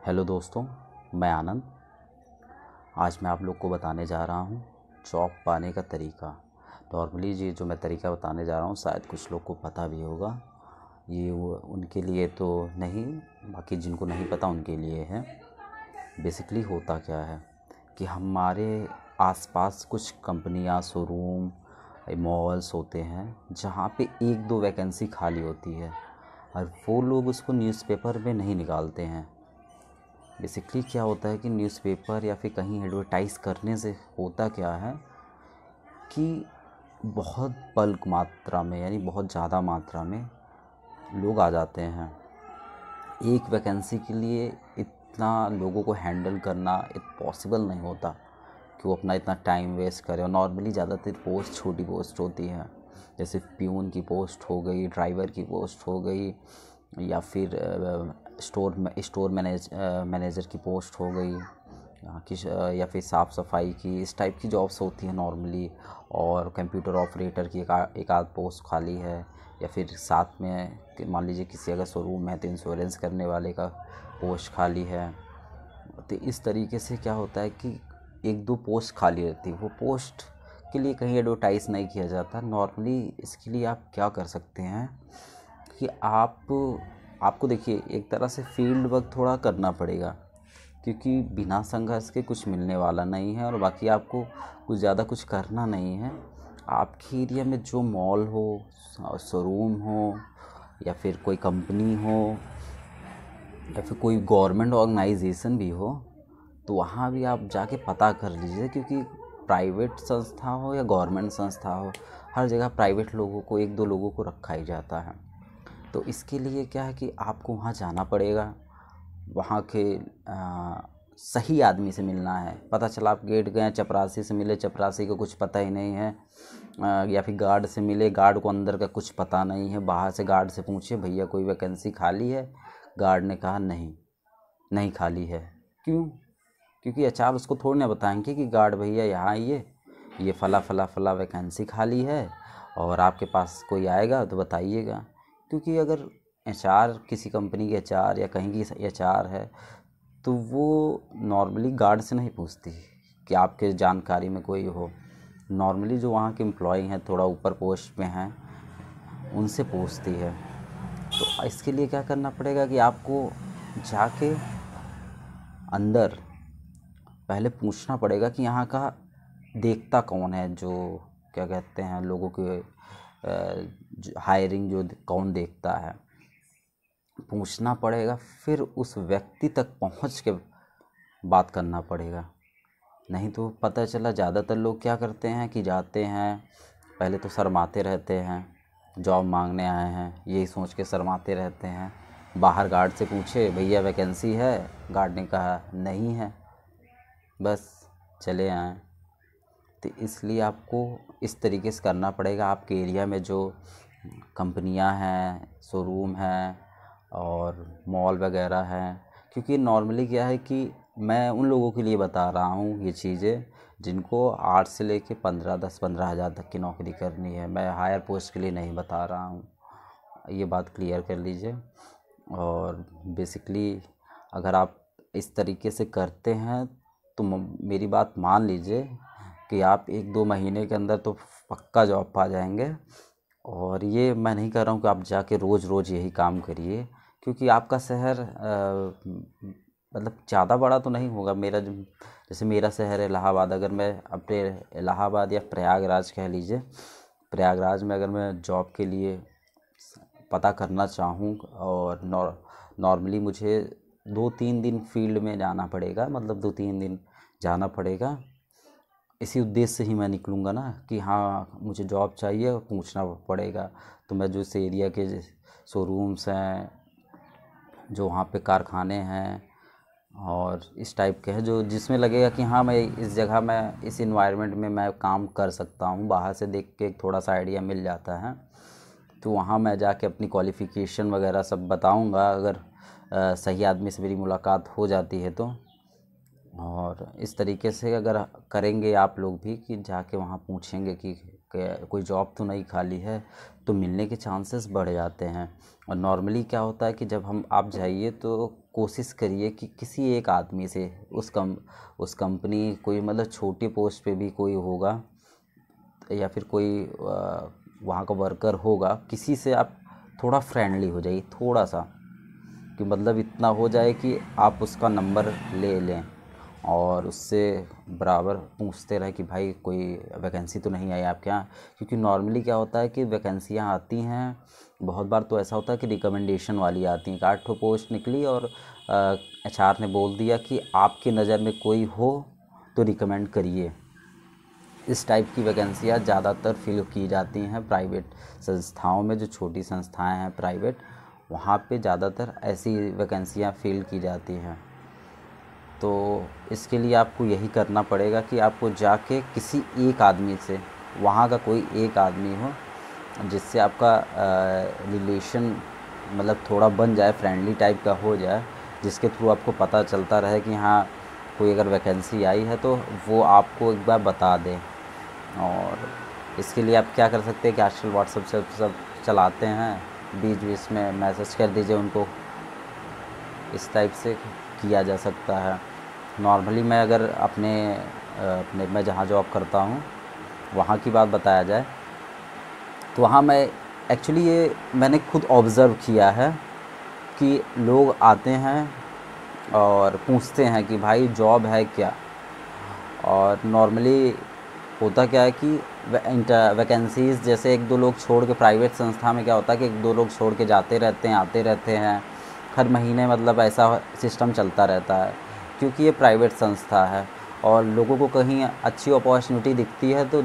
Hello दोस्तों, मैं आनंद। आज मैं आप लोग को बताने जा रहा हूँ जॉब पाने का तरीका। नॉर्मली ये जो मैं तरीका बताने जा रहा हूँ शायद कुछ लोग को पता भी होगा। ये वो उनके लिए तो नहीं, बाकी जिनको नहीं पता उनके लिए है। बेसिकली होता क्या है कि हमारे आसपास कुछ कंपनियाँ, शोरूम, मॉल्स होते हैं जहाँ पे एक दो वैकेंसी खाली होती है और वो लोग उसको न्यूज़पेपर में नहीं निकालते हैं। बेसिकली क्या होता है कि न्यूज़पेपर या फिर कहीं एडवर्टाइज़ करने से होता क्या है कि बहुत बल्क मात्रा में, यानी बहुत ज़्यादा मात्रा में लोग आ जाते हैं। एक वैकेंसी के लिए इतना लोगों को हैंडल करना पॉसिबल नहीं होता कि वो अपना इतना टाइम वेस्ट करे। और नॉर्मली ज़्यादातर पोस्ट छोटी पोस्ट होती हैं, जैसे प्यून की पोस्ट हो गई, ड्राइवर की पोस्ट हो गई, या फिर स्टोर मैनेजर की पोस्ट हो गई, या फिर साफ़ सफाई की, इस टाइप की जॉब्स होती हैं नॉर्मली। और कंप्यूटर ऑपरेटर की एक आध पोस्ट खाली है, या फिर साथ में मान लीजिए किसी अगर शोरूम है तो इंश्योरेंस करने वाले का पोस्ट खाली है। तो इस तरीके से क्या होता है कि एक दो पोस्ट खाली रहती है, वो पोस्ट के लिए कहीं एडवर्टाइज़ नहीं किया जाता नॉर्मली। इसके लिए आप क्या कर सकते हैं कि आपको देखिए, एक तरह से फील्ड वर्क थोड़ा करना पड़ेगा, क्योंकि बिना संघर्ष के कुछ मिलने वाला नहीं है। और बाकी आपको कुछ ज़्यादा कुछ करना नहीं है। आपके एरिया में जो मॉल हो, शोरूम हो, या फिर कोई कंपनी हो, या फिर कोई गवर्नमेंट ऑर्गेनाइजेशन भी हो, तो वहाँ भी आप जाके पता कर लीजिए। क्योंकि प्राइवेट संस्था हो या गवर्नमेंट संस्था हो, हर जगह प्राइवेट लोगों को, एक दो लोगों को रखा ही जाता है। तो इसके लिए क्या है कि आपको वहाँ जाना पड़ेगा, वहाँ के सही आदमी से मिलना है। पता चला आप गेट गए, चपरासी से मिले, चपरासी को कुछ पता ही नहीं है, या फिर गार्ड से मिले, गार्ड को अंदर का कुछ पता नहीं है। बाहर से गार्ड से पूछे, भैया कोई वैकेंसी खाली है? गार्ड ने कहा नहीं, नहीं खाली है। क्यों? क्योंकि एचआर उसको थोड़ी ना बताएंगे कि गार्ड भैया यहाँ आइए, ये फला फला फला वैकेंसी खाली है और आपके पास कोई आएगा तो बताइएगा। क्योंकि अगर एचआर किसी कंपनी के एचआर या कहीं की एचआर है, तो वो नॉर्मली गार्ड से नहीं पूछती कि आपके जानकारी में कोई हो। नॉर्मली जो वहाँ के एम्प्लॉय हैं, थोड़ा ऊपर पोस्ट में हैं, उनसे पूछती है। तो इसके लिए क्या करना पड़ेगा कि आपको जाके अंदर पहले पूछना पड़ेगा कि यहाँ का देखता कौन है, जो क्या कहते हैं लोगों के हायरिंग जो कौन देखता है, पूछना पड़ेगा। फिर उस व्यक्ति तक पहुँच के बात करना पड़ेगा। नहीं तो पता चला ज़्यादातर लोग क्या करते हैं कि जाते हैं, पहले तो शर्माते रहते हैं, जॉब मांगने आए हैं यही सोच के शर्माते रहते हैं। बाहर गार्ड से पूछे, भैया वैकेंसी है? गार्ड ने कहा नहीं है, बस चले आए। तो इसलिए आपको इस तरीके से करना पड़ेगा। आपके एरिया में जो कंपनियां हैं, शोरूम हैं और मॉल वगैरह हैं, क्योंकि नॉर्मली क्या है कि मैं उन लोगों के लिए बता रहा हूँ ये चीज़ें जिनको 8 से लेके 15 हज़ार तक की नौकरी करनी है। मैं हायर पोस्ट के लिए नहीं बता रहा हूँ, ये बात क्लियर कर लीजिए। और बेसिकली अगर आप इस तरीके से करते हैं तो मेरी बात मान लीजिए कि आप 1-2 महीने के अंदर तो पक्का जॉब पा जाएंगे। और ये मैं नहीं कह रहा हूँ कि आप जाके रोज़ रोज़ यही काम करिए, क्योंकि आपका शहर मतलब ज़्यादा बड़ा तो नहीं होगा। जैसे मेरा शहर है इलाहाबाद, अगर मैं अपने इलाहाबाद या प्रयागराज कह लीजिए, प्रयागराज में अगर मैं जॉब के लिए पता करना चाहूँ और नॉर्मली मुझे 2-3 दिन फील्ड में जाना पड़ेगा, मतलब 2-3 दिन जाना पड़ेगा। इसी उद्देश्य से ही मैं निकलूँगा ना कि हाँ मुझे जॉब चाहिए और पूछना पड़ेगा। तो मैं जो इस एरिया के शोरूम्स हैं, जो वहाँ पे कारखाने हैं और इस टाइप के हैं, जो जिसमें लगेगा कि हाँ मैं इस जगह, मैं इस इन्वायरमेंट में मैं काम कर सकता हूँ, बाहर से देख के थोड़ा सा आइडिया मिल जाता है। तो वहाँ मैं जाके अपनी क्वालिफ़िकेशन वगैरह सब बताऊँगा, अगर सही आदमी से मेरी मुलाकात हो जाती है तो। और इस तरीके से अगर करेंगे आप लोग भी कि जाके वहाँ पूछेंगे कि कोई जॉब तो नहीं खाली है, तो मिलने के चांसेस बढ़ जाते हैं। और नॉर्मली क्या होता है कि जब आप जाइए तो कोशिश करिए कि किसी एक आदमी से उस कंपनी कोई मतलब छोटी पोस्ट पे भी कोई होगा या फिर कोई वहाँ का वर्कर होगा, किसी से आप थोड़ा फ्रेंडली हो जाइए, थोड़ा सा, कि मतलब इतना हो जाए कि आप उसका नंबर ले लें और उससे बराबर पूछते रहे कि भाई कोई वैकेंसी तो नहीं आई आपके यहाँ। क्योंकि नॉर्मली क्या होता है कि वैकेंसियाँ आती हैं, बहुत बार तो ऐसा होता है कि रिकमेंडेशन वाली आती हैं, 8 पोस्ट निकली और HR ने बोल दिया कि आपकी नज़र में कोई हो तो रिकमेंड करिए। इस टाइप की वैकेंसियाँ ज़्यादातर फिल की जाती हैं प्राइवेट संस्थाओं में, जो छोटी संस्थाएं हैं प्राइवेट, वहाँ पे ज़्यादातर ऐसी वैकेंसियाँ फिल की जाती हैं। तो इसके लिए आपको यही करना पड़ेगा कि आपको जाके किसी एक आदमी से, वहाँ का कोई एक आदमी हो जिससे आपका रिलेशन मतलब थोड़ा बन जाए, फ्रेंडली टाइप का हो जाए, जिसके थ्रू आपको पता चलता रहे कि हाँ कोई अगर वैकेंसी आई है तो वो आपको एक बार बता दे। और इसके लिए आप क्या कर सकते हैं कि आजकल व्हाट्सएप से सब चलाते हैं, बीच बीच में मैसेज कर दीजिए उनको, इस टाइप से किया जा सकता है। नॉर्मली मैं अगर अपने मैं जहाँ जॉब करता हूँ वहाँ की बात बताया जाए तो वहाँ मैं एक्चुअली ये मैंने खुद ऑब्ज़र्व किया है कि लोग आते हैं और पूछते हैं कि भाई जॉब है क्या। और नॉर्मली होता क्या है कि वैकेंसीज़ जैसे एक दो लोग छोड़ के, प्राइवेट संस्था में क्या होता है कि एक दो लोग छोड़ के जाते रहते हैं, आते रहते हैं, हर महीने मतलब ऐसा सिस्टम चलता रहता है। क्योंकि ये प्राइवेट संस्था है और लोगों को कहीं अच्छी अपॉर्चुनिटी दिखती है तो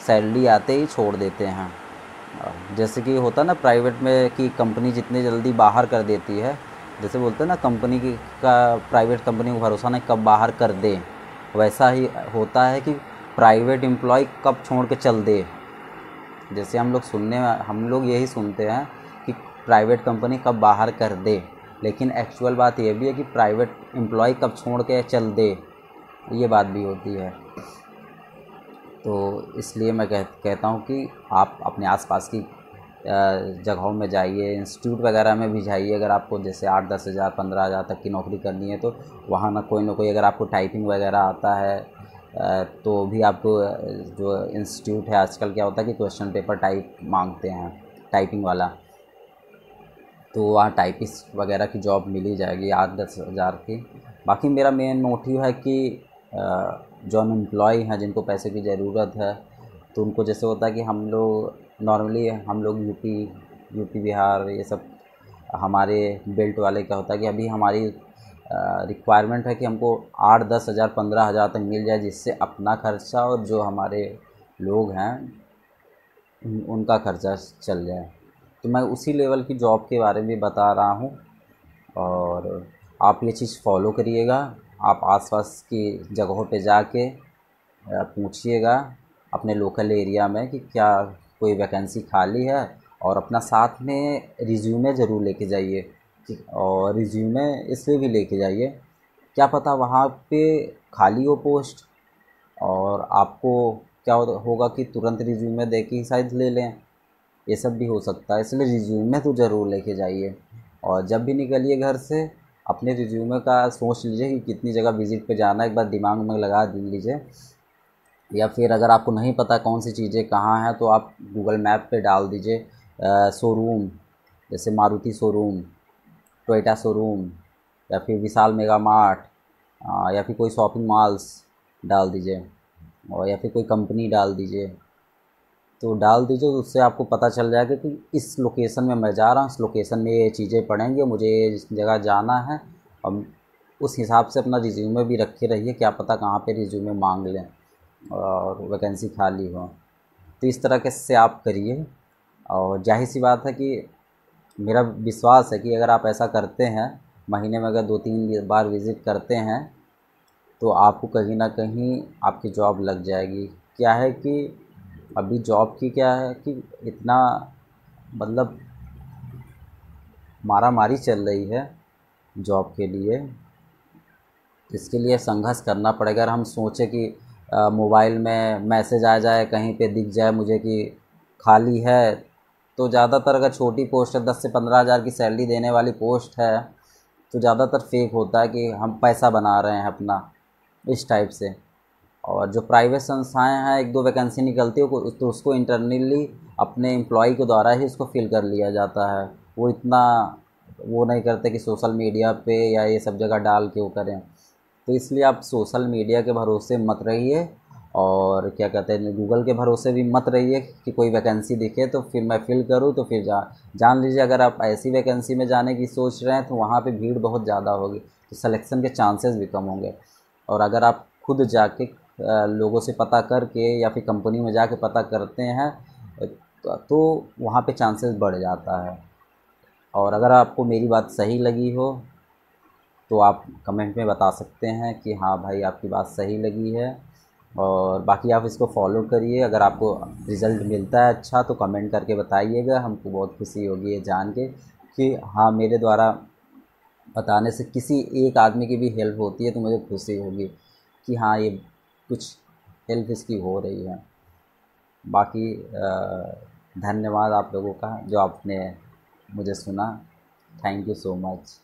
सैलरी आते ही छोड़ देते हैं। जैसे कि होता है ना प्राइवेट में कि कंपनी जितनी जल्दी बाहर कर देती है, जैसे बोलते हैं ना कंपनी की का प्राइवेट कंपनी को भरोसा नहीं कब बाहर कर दे, वैसा ही होता है कि प्राइवेट एम्प्लॉय कब छोड़ के चल दे। जैसे हम लोग यही सुनते हैं कि प्राइवेट कंपनी कब बाहर कर दे, लेकिन एक्चुअल बात ये भी है कि प्राइवेट एम्प्लॉय कब छोड़ के चल दे, ये बात भी होती है। तो इसलिए मैं कहता हूँ कि आप अपने आसपास की जगहों में जाइए, इंस्टीट्यूट वगैरह में भी जाइए। अगर आपको जैसे 8-10 हज़ार 15 हज़ार तक की नौकरी करनी है तो वहाँ ना कोई अगर आपको टाइपिंग वगैरह आता है तो भी आपको जो इंस्टीट्यूट है, आजकल क्या होता है कि क्वेश्चन पेपर टाइप मांगते हैं, टाइपिंग वाला, तो वहाँ टाइपिस्ट वगैरह की जॉब मिल ही जाएगी 8-10 हज़ार की। बाकी मेरा मेन मोटिव है कि जो अनएम्प्लॉय हैं जिनको पैसे की ज़रूरत है, तो उनको जैसे होता है कि हम लोग यूपी बिहार ये सब हमारे बेल्ट वाले क्या होता है कि अभी हमारी रिक्वायरमेंट है कि हमको 8-10 हज़ार 15 हज़ार तक मिल जाए, जिससे अपना खर्चा और जो हमारे लोग हैं उनका खर्चा चल जाए। तो मैं उसी लेवल की जॉब के बारे में बता रहा हूँ और आप ये चीज़ फॉलो करिएगा। आप आसपास की जगहों पे जाके पूछिएगा अपने लोकल एरिया में कि क्या कोई वैकेंसी खाली है, और अपना साथ में रिज्यूमे ज़रूर लेके जाइए। और रिज्यूमे इसलिए भी लेके जाइए, क्या पता वहाँ पे खाली हो पोस्ट और आपको क्या होगा कि तुरंत रिज्यूमे दे के ही शायद ले लें, ये सब भी हो सकता है। इसलिए रिज्यूमे तो ज़रूर लेके जाइए। और जब भी निकलिए घर से अपने रिज्यूमे का सोच लीजिए कि कितनी जगह विज़िट पे जाना है, एक बार दिमाग में लगा लीजिए। या फिर अगर आपको नहीं पता कौन सी चीज़ें कहाँ हैं तो आप गूगल मैप पे डाल दीजिए शोरूम, जैसे मारुति शोरूम, टोयोटा शोरूम, या फिर विशाल मेगा मार्ट, या फिर कोई शॉपिंग मॉल्स डाल दीजिए, और या फिर कोई कंपनी डाल दीजिए। तो डाल दीजिए, तो उससे आपको पता चल जाएगा कि इस लोकेशन में मैं जा रहा हूँ, इस लोकेशन में ये चीज़ें पड़ेंगी, मुझे इस जगह जाना है। और उस हिसाब से अपना रिज्यूमे भी रखे रहिए, क्या पता कहाँ पे रिज्यूमे मांग लें और वैकेंसी खाली हो। तो इस तरह के से आप करिए। और जाहिर सी बात है कि मेरा विश्वास है कि अगर आप ऐसा करते हैं, महीने में अगर 2-3 बार विज़िट करते हैं, तो आपको कहीं ना कहीं आपकी जॉब लग जाएगी। क्या है कि अभी जॉब की क्या है कि इतना मतलब मारामारी चल रही है जॉब के लिए, इसके लिए संघर्ष करना पड़ेगा। अगर हम सोचें कि मोबाइल में मैसेज आ जाए, कहीं पे दिख जाए मुझे कि खाली है, तो ज़्यादातर अगर छोटी पोस्ट है 10 से 15 हज़ार की सैलरी देने वाली पोस्ट है तो ज़्यादातर फेक होता है कि हम पैसा बना रहे हैं अपना, इस टाइप से। और जो प्राइवेट संस्थाएं हैं, एक दो वैकेंसी निकलती है तो उसको इंटरनली अपने एम्प्लॉय के द्वारा ही उसको फिल कर लिया जाता है। वो इतना वो नहीं करते कि सोशल मीडिया पे या ये सब जगह डाल के वो करें। तो इसलिए आप सोशल मीडिया के भरोसे मत रहिए, और क्या कहते हैं, गूगल के भरोसे भी मत रहिए कि कोई वैकेंसी दिखे तो फिर मैं फ़िल करूँ तो फिर जान लीजिए अगर आप ऐसी वैकेंसी में जाने की सोच रहे हैं तो वहाँ पे भीड़ बहुत ज़्यादा होगी, तो सिलेक्शन के चांसेस भी कम होंगे। और अगर आप खुद जाके लोगों से पता करके या फिर कंपनी में जाके पता करते हैं तो वहाँ पे चांसेस बढ़ जाता है। और अगर आपको मेरी बात सही लगी हो तो आप कमेंट में बता सकते हैं कि हाँ भाई आपकी बात सही लगी है। और बाकी आप इसको फॉलो करिए। अगर आपको रिज़ल्ट मिलता है अच्छा तो कमेंट करके बताइएगा, हमको बहुत खुशी होगी ये जान के कि हाँ मेरे द्वारा बताने से किसी एक आदमी की भी हेल्प होती है तो मुझे खुशी होगी कि हाँ ये कुछ हेल्प इसकी हो रही है। बाकी धन्यवाद आप लोगों का जो आपने मुझे सुना। Thank you so much.